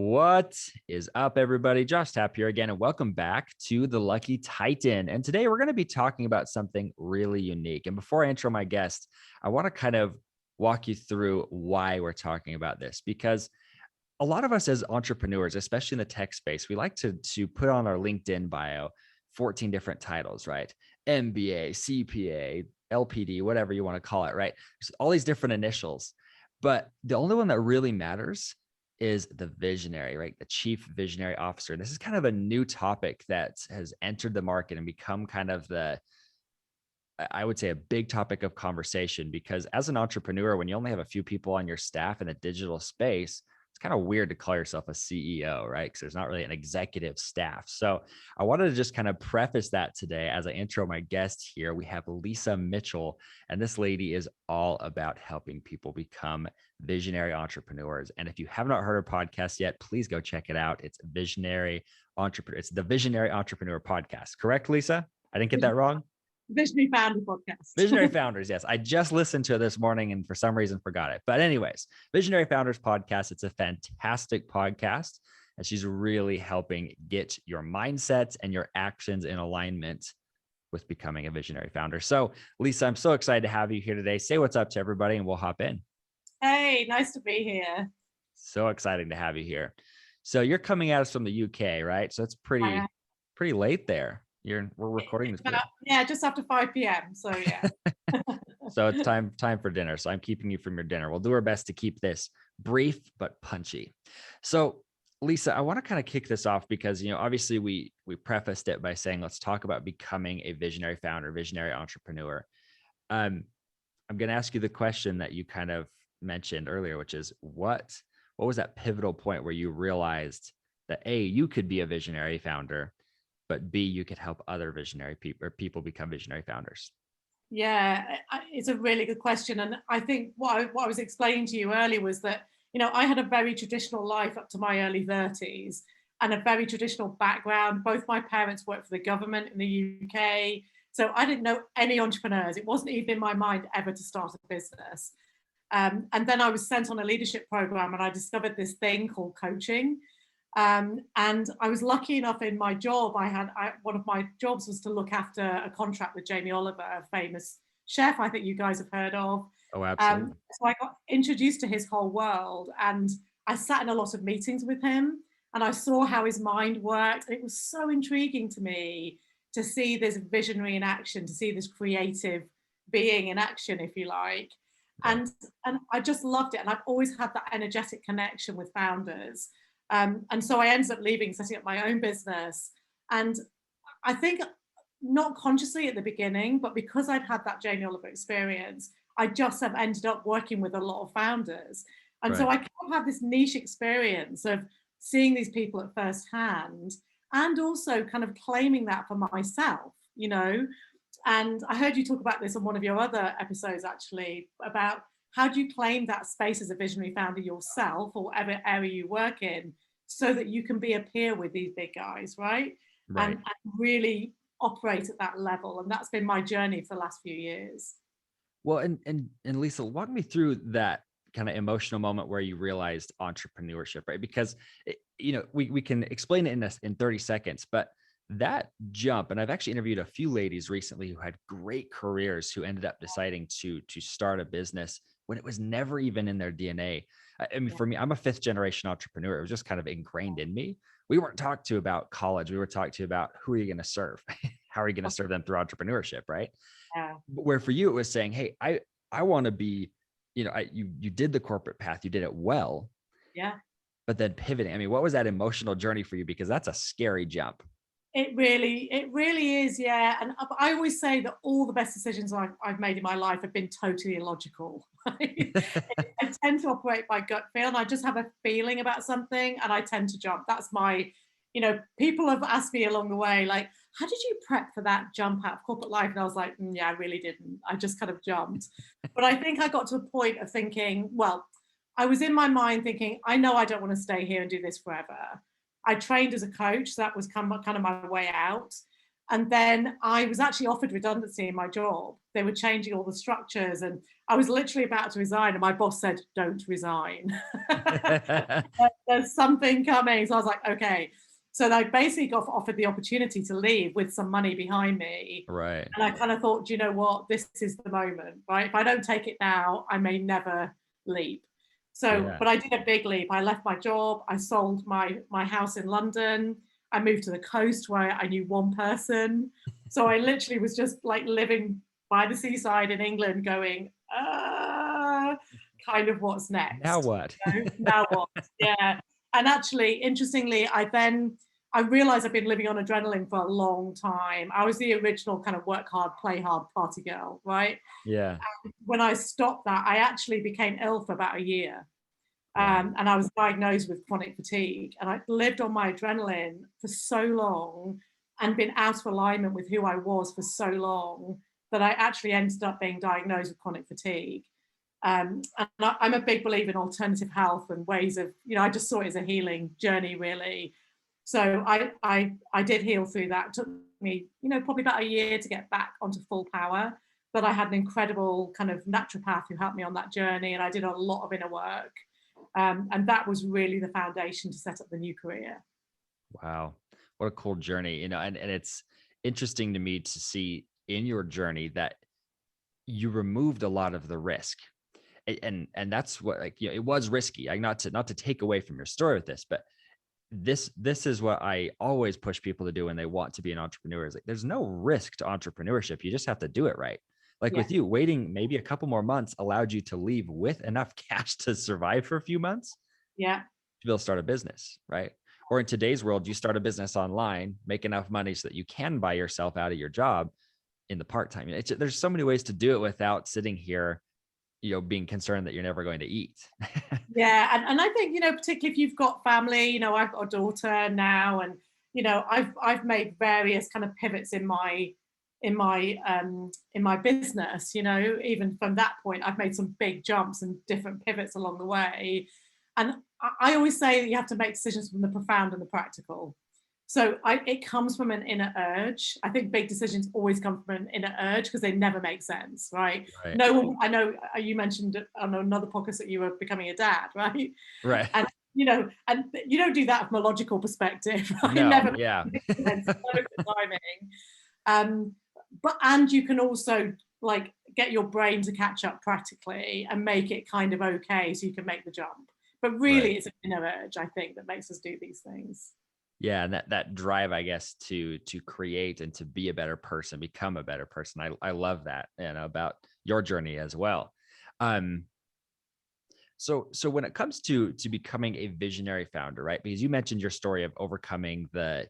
What is up, everybody? Josh Tapp here again, and welcome back to the Lucky Titan. And today we're going to be talking about something really unique. And before I intro my guest, I want to kind of walk you through why we're talking about this, because a lot of us as entrepreneurs, especially in the tech space, we like to put on our LinkedIn bio 14 different titles, right? MBA, CPA, LPD, whatever you want to call it, right? There's all these different initials. But the only one that really matters is the visionary, right? The chief visionary officer. This is kind of a new topic that has entered the market and become kind of I would say, a big topic of conversation, because as an entrepreneur, when you only have a few people on your staff in the digital space, it's kind of weird to call yourself a CEO, right? Because there's not really an executive staff. So I wanted to just kind of preface that today as I intro my guest here. We have Lisa Mitchell, and this lady is all about helping people become visionary entrepreneurs. And if you have not heard her podcast yet, please go check it out. It's Visionary Entrepreneur. It's the Visionary Entrepreneur Podcast. Correct, Lisa? I didn't get that wrong? Visionary Founder Podcast. Visionary Founders, yes. I just listened to it this morning and for some reason forgot it. But anyways, Visionary Founders Podcast, it's a fantastic podcast. And she's really helping get your mindsets and your actions in alignment with becoming a visionary founder. So Lisa, I'm so excited to have you here today. Say what's up to everybody and we'll hop in. Hey, nice to be here. So exciting to have you here. So you're coming at us from the UK, right? So it's pretty late there. We're recording this. Yeah, just after 5 p.m. So yeah. So it's time for dinner. So I'm keeping you from your dinner. We'll do our best to keep this brief but punchy. So Lisa, I want to kind of kick this off because, obviously we prefaced it by saying, let's talk about becoming a visionary founder, visionary entrepreneur. I'm going to ask you the question that you kind of mentioned earlier, which is what was that pivotal point where you realized that A, you could be a visionary founder, but B, you could help other visionary people become visionary founders? Yeah, it's a really good question. And I think what I was explaining to you earlier was that, I had a very traditional life up to my early 30s and a very traditional background. Both my parents worked for the government in the UK. So I didn't know any entrepreneurs. It wasn't even in my mind ever to start a business. And then I was sent on a leadership program and I discovered this thing called coaching. And I was lucky enough in my job. One of my jobs was to look after a contract with Jamie Oliver, a famous chef I think you guys have heard of. Oh, absolutely. So I got introduced to his whole world and I sat in a lot of meetings with him and I saw how his mind worked. And it was so intriguing to me to see this visionary in action, to see this creative being in action, if you like. Right. And I just loved it. And I've always had that energetic connection with founders. And so I ended up leaving, setting up my own business. And I think not consciously at the beginning, but because I'd had that Jamie Oliver experience, I just have ended up working with a lot of founders. And so I kind of have this niche experience of seeing these people at first hand and also kind of claiming that for myself, And I heard you talk about this on one of your other episodes, actually, about how do you claim that space as a visionary founder yourself or whatever area you work in so that you can be a peer with these big guys, right? And really operate at that level. And that's been my journey for the last few years. Well, and Lisa, walk me through that kind of emotional moment where you realized entrepreneurship, right? Because, we can explain it in 30 seconds, but that jump, and I've actually interviewed a few ladies recently who had great careers who ended up deciding to start a business when it was never even in their DNA. I mean, for me, I'm a 5th generation entrepreneur. It was just kind of ingrained in me. We weren't talked to about college. We were talked to about who are you going to serve? How are you going to serve them through entrepreneurship, right? Yeah. But where for you, it was saying, hey, I want to be, you did the corporate path, you did it well. Yeah. But then pivoting, I mean, what was that emotional journey for you? Because that's a scary jump. It really is, yeah. And I always say that all the best decisions I've made in my life have been totally illogical. I tend to operate by gut feel, and I just have a feeling about something, and I tend to jump. That's my, people have asked me along the way, like, how did you prep for that jump out of corporate life? And I was like, yeah, I really didn't. I just kind of jumped. But I think I got to a point of thinking, well, I was in my mind thinking, I know I don't want to stay here and do this forever. I trained as a coach, so that was kind of my way out. And then I was actually offered redundancy in my job. They were changing all the structures and I was literally about to resign, and my boss said, "Don't resign. There's something coming." So I was like, "Okay." So I basically got offered the opportunity to leave with some money behind me. Right. And I kind of thought, "Do you know what? This is the moment, right? If I don't take it now, I may never leap." So, Yeah. but I did a big leap. I left my job. I sold my house in London. I moved to the coast where I knew one person. So I literally was just like living by the seaside in England, going, kind of what's Now next? what? Now what? Yeah. And actually, interestingly, I realized I've been living on adrenaline for a long time. I was the original kind of work hard, play hard party girl, right? Yeah. When I stopped that, I actually became ill for about a year. Wow. And I was diagnosed with chronic fatigue. And I lived on my adrenaline for so long and been out of alignment with who I was for so long that I actually ended up being diagnosed with chronic fatigue. And I'm a big believer in alternative health and ways of, I just saw it as a healing journey, really. So I did heal through that. It took me, probably about a year to get back onto full power. But I had an incredible kind of naturopath who helped me on that journey, and I did a lot of inner work. And that was really the foundation to set up the new career. Wow. What a cool journey, and it's interesting to me to see in your journey that you removed a lot of the risk. And that's what, like, it was risky. Like, not to take away from your story with this, but this is what I always push people to do when they want to be an entrepreneur. Is like, there's no risk to entrepreneurship. You just have to do it right. Like Yeah, with you, waiting maybe a couple more months allowed you to leave with enough cash to survive for a few months yeah, to be able to start a business, right? Or in today's world, you start a business online, make enough money so that you can buy yourself out of your job in the part-time. There's so many ways to do it without sitting here, being concerned that you're never going to eat. yeah. And I think, particularly if you've got family, I've got a daughter now, and I've made various kind of pivots in my business. Even from that point, I've made some big jumps and different pivots along the way. And I always say that you have to make decisions from the profound and the practical. So it comes from an inner urge. I think big decisions always come from an inner urge because they never make sense, right? Right. No one, I know you mentioned on another podcast that you were becoming a dad, right? Right. And and you don't do that from a logical perspective, right? No. Never Yeah. makes sense. Never good timing. Um, and you can also like get your brain to catch up practically and make it kind of okay so you can make the jump. But Right. really, it's an inner urge, I think, that makes us do these things. Yeah, and that drive, I guess, to create and to be a better person, become a better person. I love that, and about your journey as well. Um, so when it comes to becoming a visionary founder, right? Because you mentioned your story of overcoming the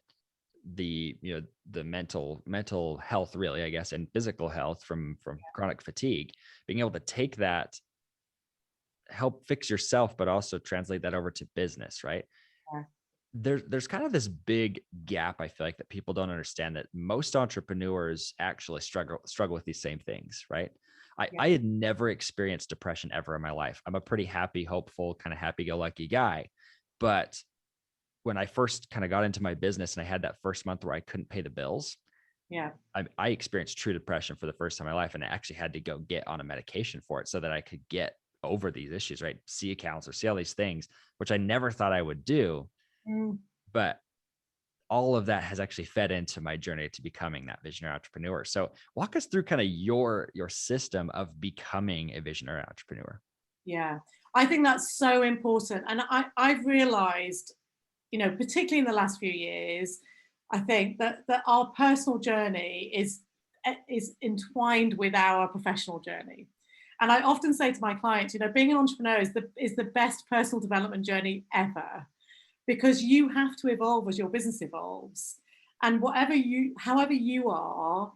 mental health, really, I guess, and physical health from chronic fatigue, being able to take that, help fix yourself, but also translate that over to business, right? Yeah. There's kind of this big gap, I feel like, that people don't understand, that most entrepreneurs actually struggle with these same things, right? I, Yeah. I had never experienced depression ever in my life. I'm a pretty happy, hopeful, kind of happy-go-lucky guy. But when I first kind of got into my business and I had that first month where I couldn't pay the bills, Yeah. I experienced true depression for the first time in my life, and I actually had to go get on a medication for it so that I could get over these issues, right? See a counselor, see all these things, which I never thought I would do. Mm. But all of that has actually fed into my journey to becoming that visionary entrepreneur. So walk us through kind of your system of becoming a visionary entrepreneur. Yeah. I think that's so important. And I've realized, particularly in the last few years, I think that our personal journey is entwined with our professional journey. And I often say to my clients, being an entrepreneur is the best personal development journey ever, because you have to evolve as your business evolves. And however you are,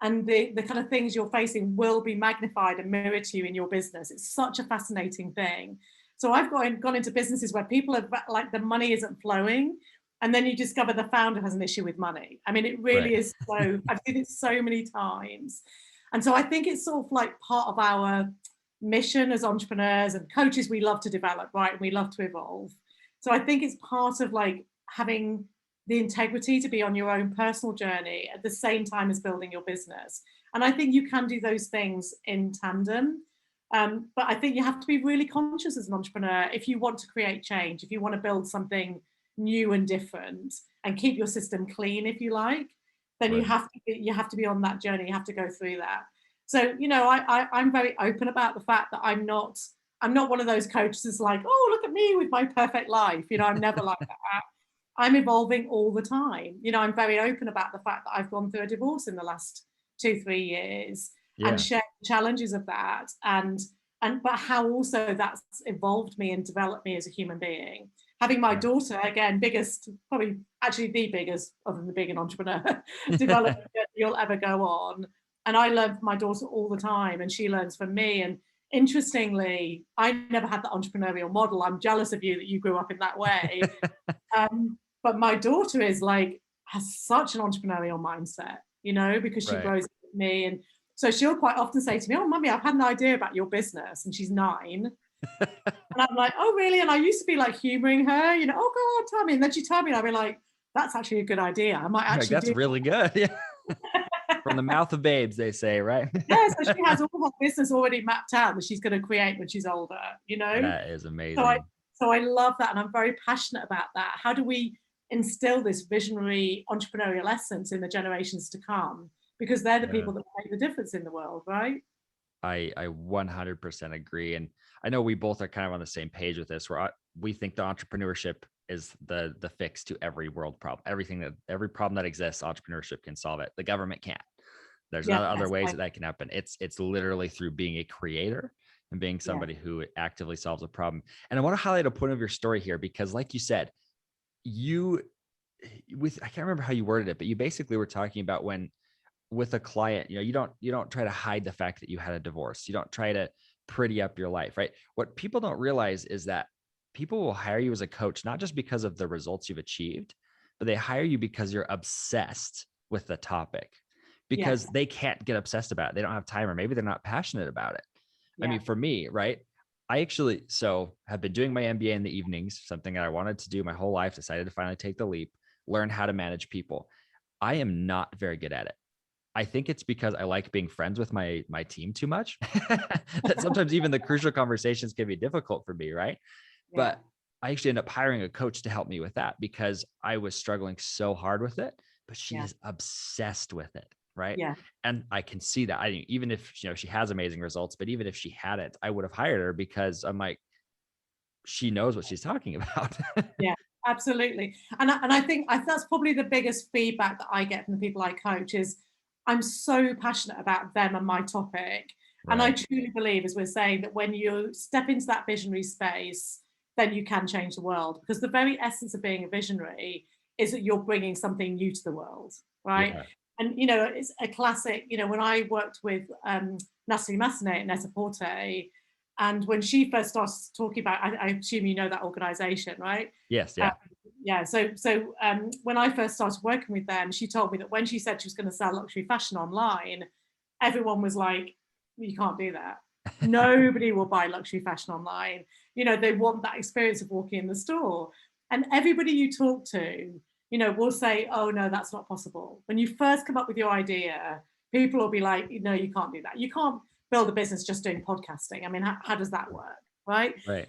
and the kind of things you're facing will be magnified and mirrored to you in your business. It's such a fascinating thing. So I've gone into businesses where people are like, the money isn't flowing, and then you discover the founder has an issue with money. I mean, it Right. really is so, I've seen it so many times. And so I think it's sort of like part of our mission as entrepreneurs and coaches. We love to develop, right? And we love to evolve. So I think it's part of like having the integrity to be on your own personal journey at the same time as building your business. And I think you can do those things in tandem. But I think you have to be really conscious as an entrepreneur if you want to create change, if you want to build something new and different and keep your system clean, if you like, then Right. you have to be on that journey. You have to go through that. So, I'm very open about the fact that I'm not one of those coaches that's like, oh, look at me with my perfect life. I'm never like that. I'm evolving all the time. I'm very open about the fact that I've gone through a divorce in the last 2-3 years and Yeah. share the challenges of that, and but how also that's evolved me and developed me as a human being. Having my daughter, again, biggest, probably actually the biggest, other than being an entrepreneur, development that you'll ever go on. And I learn from my daughter all the time, and she learns from me. And interestingly, I never had the entrepreneurial model. I'm jealous of you that you grew up in that way. But my daughter has such an entrepreneurial mindset, because she Right. grows up with me. And so she'll quite often say to me, oh, mummy, I've had an idea about your business. And she's 9. And I'm like, oh, really? And I used to be like humoring her, oh, God, tell me. And then she'd tell me, and I'd be like, that's actually a good idea. I might Like, actually that's do really good. Yeah. From the mouth of babes, they say, right? Yeah, so she has all her business already mapped out that she's going to create when she's older. That is So I amazing. so I love that, and I'm very passionate about that. How do we instill this visionary entrepreneurial essence in the generations to come? Because they're the Yeah. people that make the difference in the world, right? I 100% agree, and I know we both are kind of on the same page with this. Where we think the entrepreneurship is the fix to every world problem. Every problem that exists, entrepreneurship can solve it. The government can't. There's not other Yes, ways that can happen. It's literally through being a creator and being yeah, somebody who actively solves a problem. And I want to highlight a point of your story here because, like you said, you I can't remember how you worded it, but you basically were talking about when with a client, you don't try to hide the fact that you had a divorce. You don't try to pretty up your life, right? What people don't realize is that people will hire you as a coach not just because of the results you've achieved, but they hire you because you're obsessed with the topic because yes, they can't get obsessed about it. They don't have time, or maybe they're not passionate about it. I yeah, mean, for me, right? I actually have been doing my MBA in the evenings, something that I wanted to do my whole life, decided to finally take the leap, learn how to manage people. I am not very good at it. I think it's because I like being friends with my team too much. That sometimes even the crucial conversations can be difficult for me, right? yeah, But I actually end up hiring a coach to help me with that because I was struggling so hard with it, but she yeah, is obsessed with it, right? yeah. And I can see that. Even if she has amazing results, but even if she hadn't, I would have hired her because I'm like, she knows what she's talking about. Yeah, absolutely. And I think that's probably the biggest feedback that I get from the people I coach is I'm so passionate about them and my topic. And I Right. truly believe, as we're saying, that when you step into that visionary space, then you can change the world. Because the very essence of being a visionary is that you're bringing something new to the world, right? Yeah. And it's a classic. When I worked with Natalie Massenet at Net-a-Porter, and when she first started talking about, I assume you know that organization, right? Yes. Um, Yeah. yeah. So when I first started working with them, she told me that when she said she was going to sell luxury fashion online, everyone was like, "You can't do that. Nobody will buy luxury fashion online. They want that experience of walking in the store." And everybody you talk to, will say, "Oh no, that's not possible." When you first come up with your idea, people will be like, "No, you can't do that. You can't build a business just doing podcasting. I mean, how does that work?" Right? Right.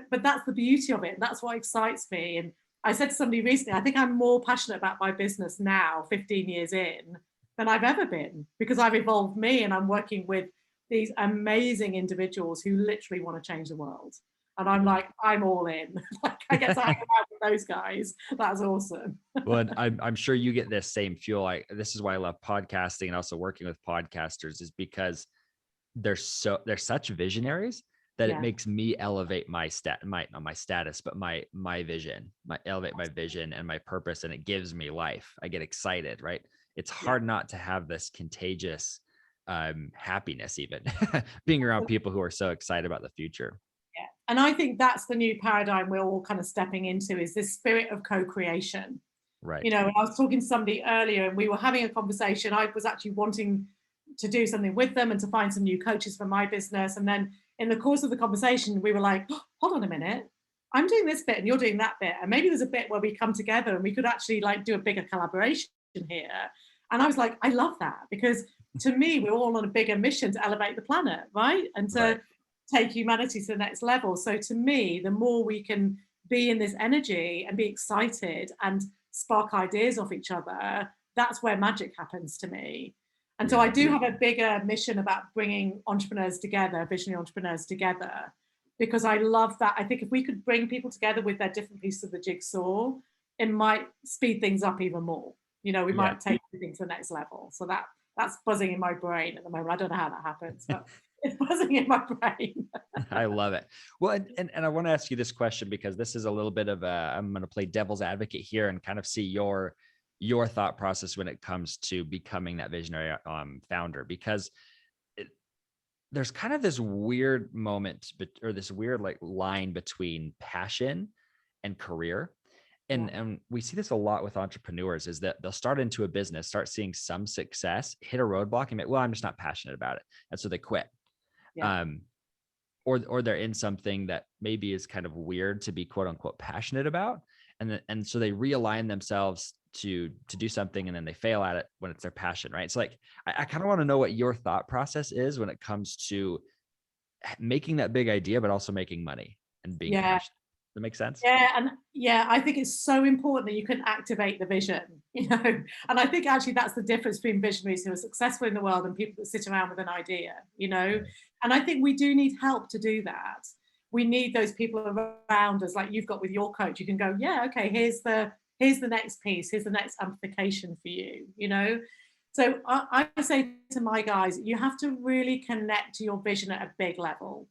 But that's the beauty of it. And that's what excites me. And I said to somebody recently, I think I'm more passionate about my business now, 15 years in, than I've ever been because I've evolved me and I'm working with these amazing individuals who literally want to change the world. And I'm like, I'm all in. Like I get to hang Yeah. out with those guys. That's awesome. Well, and I'm sure you get this same fuel. This is why I love podcasting and also working with podcasters is because they're such visionaries that it Yeah. makes me elevate my not my status, but my vision, my elevate my vision and my purpose, and it gives me life. I get excited, right? It's Yeah. hard not to have this contagious happiness, even being around people who are so excited about the future. Yeah. And I think that's the new paradigm we're all kind of stepping into is this spirit of co-creation. Right. I was talking to somebody earlier and we were having a conversation. I was actually wanting to do something with them and to find some new coaches for my business. And then in the course of the conversation, we were like, oh, hold on a minute. I'm doing this bit and you're doing that bit. And maybe there's a bit where we come together and we could actually like do a bigger collaboration here. And I was like, I love that because to me, we're all on a bigger mission to elevate the planet, right? And to Right. take humanity to the next level. So to me, the more we can be in this energy and be excited and spark ideas off each other, that's where magic happens to me. And so I Yeah. do have a bigger mission about bringing entrepreneurs together, visionary entrepreneurs together, because I love that. I think if we could bring people together with their different pieces of the jigsaw, it might speed things up even more. We Yeah. might take things to the next level. So that's buzzing in my brain at the moment. I don't know how that happens, but it's buzzing in my brain. I love it. Well, and I want to ask you this question because this is a little bit of I'm going to play devil's advocate here and kind of see your thought process when it comes to becoming that visionary founder, because there's kind of this weird moment, or this weird like line between passion and career. Yeah. And we see this a lot with entrepreneurs, is that they'll start into a business, start seeing some success, hit a roadblock, and well, I'm just not passionate about it. And so they quit. Yeah. Um, or they're in something that maybe is kind of weird to be quote unquote passionate about. And so they realign themselves to do something, and then they fail at it when it's their passion, right? So like, I kind of want to know what your thought process is when it comes to making that big idea, but also making money and being Yeah. passionate. Does that make sense? Yeah, and yeah, I think it's so important that you can activate the vision, and I think actually that's the difference between visionaries who are successful in the world and people that sit around with an idea. Right. And I think we do need help to do that. We need those people around us, like you've got with your coach. You can go, yeah, okay, here's the next piece, here's the next amplification for you. So I say to my guys, you have to really connect to your vision at a big level.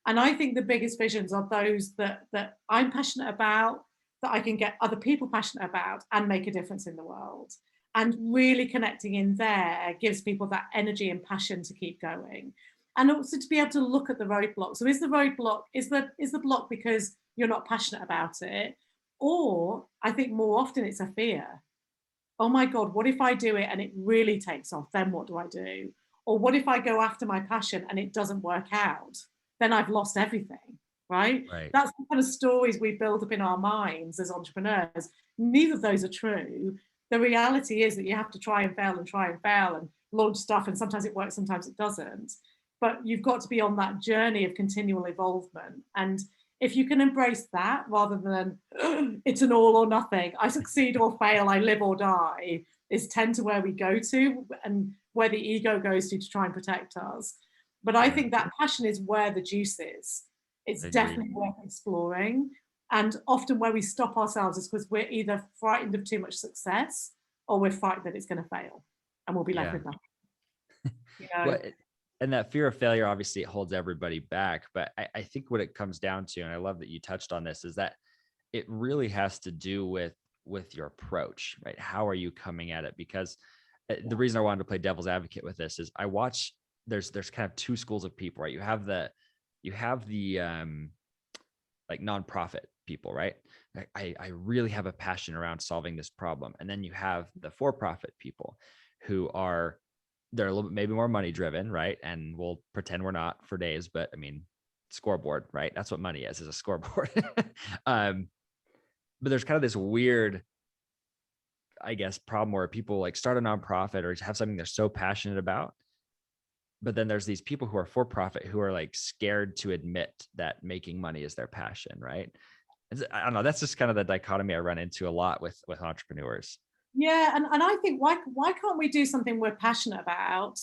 And I think the biggest visions are those that I'm passionate about, that I can get other people passionate about and make a difference in the world. And really connecting in there gives people that energy and passion to keep going. And also to be able to look at the roadblock. So is the roadblock, is the block because you're not passionate about it? Or I think more often it's a fear. Oh my God, what if I do it and it really takes off? Then what do I do? Or what if I go after my passion and it doesn't work out? Then I've lost everything, right? Right. That's the kind of stories we build up in our minds as entrepreneurs. Neither of those are true. The reality is that you have to try and fail and launch stuff, and sometimes it works, sometimes it doesn't. But you've got to be on that journey of continual evolvement. And if you can embrace that rather than it's an all or nothing, I succeed or fail, I live or die, is tend to where we go to and where the ego goes to try and protect us. But I Yeah. think that passion is where the juice is. It's Agreed. definitely worth exploring. And often where we stop ourselves is because we're either frightened of too much success or we're frightened that it's going to fail and we'll be left Yeah. with nothing. Well, and that fear of failure, obviously it holds everybody back. But I think what it comes down to, and I love that you touched on this, is that it really has to do with your approach, right? How are you coming at it? Because the reason I wanted to play devil's advocate with this is I watch, there's kind of two schools of people, right? You have the like nonprofit people, right? I really have a passion around solving this problem. And then you have the for-profit people who they're a little bit maybe more money driven, right? And we'll pretend we're not for days, but I mean, scoreboard, right? That's what money is a scoreboard. um, but there's kind of this weird, I guess, problem where people like start a nonprofit or have something they're so passionate about. But then there's these people who are for profit who are like scared to admit that making money is their passion, right? I don't know. That's just kind of the dichotomy I run into a lot with entrepreneurs. Yeah, and I think why can't we do something we're passionate about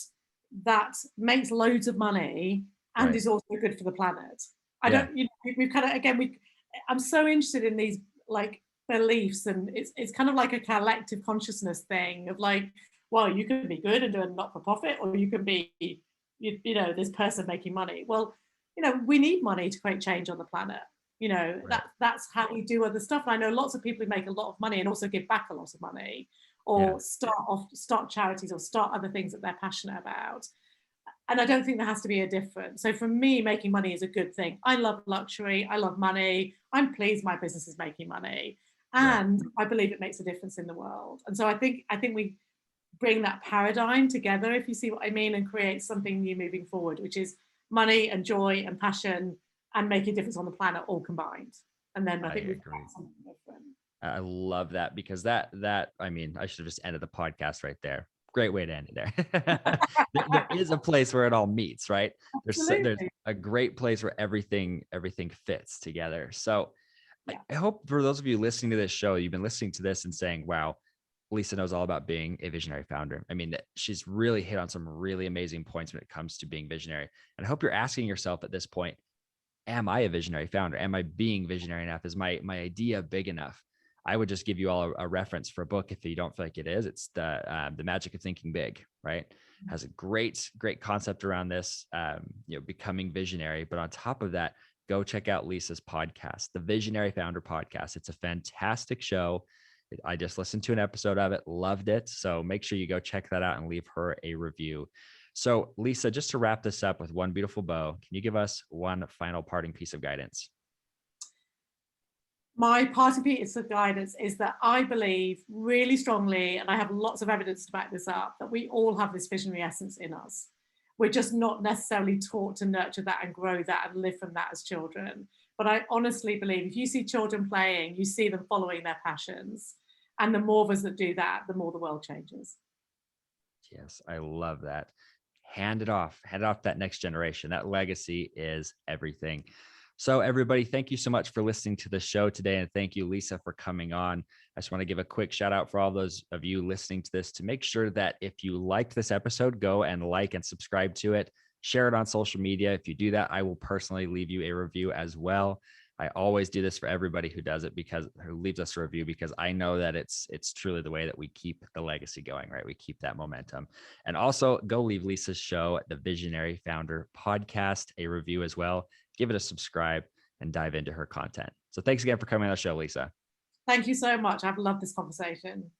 that makes loads of money and Right. is also good for the planet? I Yeah. don't, we've kind of again I'm so interested in these like beliefs, and it's kind of like a collective consciousness thing of like, well, you can be good and do a not for profit, or you can be this person making money. Well, we need money to create change on the planet. Right. That's how we do other stuff. And I know lots of people who make a lot of money and also give back a lot of money, Yeah. or start charities or start other things that they're passionate about. And I don't think there has to be a difference. So for me, making money is a good thing. I love luxury. I love money. I'm pleased my business is making money, Right. and I believe it makes a difference in the world. And so I think we bring that paradigm together, if you see what I mean, and create something new moving forward, which is money and joy and passion and make a difference on the planet all combined. And then I I think we've agree. got something different. I love that, because that I mean, I should have just ended the podcast right there. Great way to end it there. There is a place where it all meets, right? There's Absolutely. a great place where everything fits together. So Yeah. I hope for those of you listening to this show, you've been listening to this and saying, wow, Lisa knows all about being a visionary founder. I mean, she's really hit on some really amazing points when it comes to being visionary. And I hope you're asking yourself at this point, am I a visionary founder? Am I being visionary enough? Is my idea big enough? I would just give you all a reference for a book if you don't feel like it is. It's the Magic of Thinking Big, right? Has a great concept around this, becoming visionary. But on top of that, go check out Lisa's podcast, the Visionary Founder Podcast. It's a fantastic show. I just listened to an episode of it, loved it. So make sure you go check that out and leave her a review. So, Lisa, just to wrap this up with one beautiful bow, can you give us one final parting piece of guidance? My parting piece of guidance is that I believe really strongly, and I have lots of evidence to back this up, that we all have this visionary essence in us. We're just not necessarily taught to nurture that and grow that and live from that as children. But I honestly believe if you see children playing, you see them following their passions. And the more of us that do that, the more the world changes. Yes, I love that. Hand it off that next generation. That legacy is everything. So, everybody, thank you so much for listening to the show today. And thank you, Lisa, for coming on. I just want to give a quick shout out for all those of you listening to this to make sure that if you liked this episode, go and like and subscribe to it. Share it on social media. If you do that, I will personally leave you a review as well. I always do this for everybody who does it, because who leaves us a review, because I know that it's truly the way that we keep the legacy going, right? We keep that momentum. And also go leave Lisa's show, the Visionary Founder Podcast, a review as well. Give it a subscribe and dive into her content. So thanks again for coming on the show, Lisa. Thank you so much. I've loved this conversation.